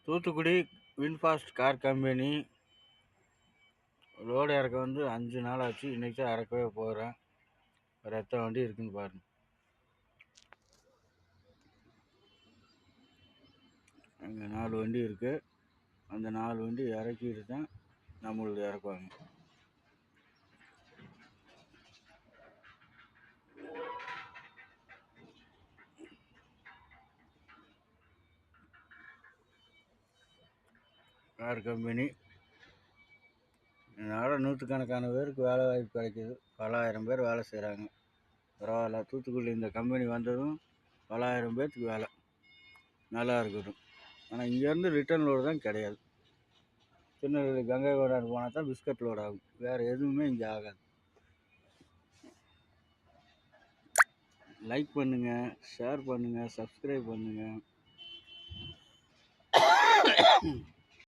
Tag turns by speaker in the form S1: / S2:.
S1: Thoothukudi VinFast car company load இறக்க வந்து 5 நாள் ஆச்சு. இன்றைக்கி தான் இறக்கவே போகிறேன். ஒரு எத்தனை வண்டி இருக்குன்னு பாருங்க. அங்கே 4 வண்டி இருக்குது. அந்த 4 வண்டி இறக்கிட்டு தான் நம்மளது இறக்குவாங்க. கார் கம்பெனி இதனால் நூற்றுக்கணக்கான பேருக்கு வேலை வாய்ப்பு கிடைக்கிது. பல ஆயிரம் பேர் வேலை செய்கிறாங்க. பரவாயில்ல, தூத்துக்குடி இந்த கம்பெனி வந்ததும் பல ஆயிரம் பேர்த்துக்கு வேலை நல்லா இருக்கட்டும். ஆனால் இங்கேருந்து ரிட்டர்ன் லோடு தான் கிடையாது. திருநெல்வேலி கங்கை கொண்டாந்து போனால் தான் பிஸ்கட் லோடு ஆகும். வேறு எதுவுமே இங்கே ஆகாது. லைக் பண்ணுங்கள், ஷேர் பண்ணுங்கள், சப்ஸ்கிரைப் பண்ணுங்கள்.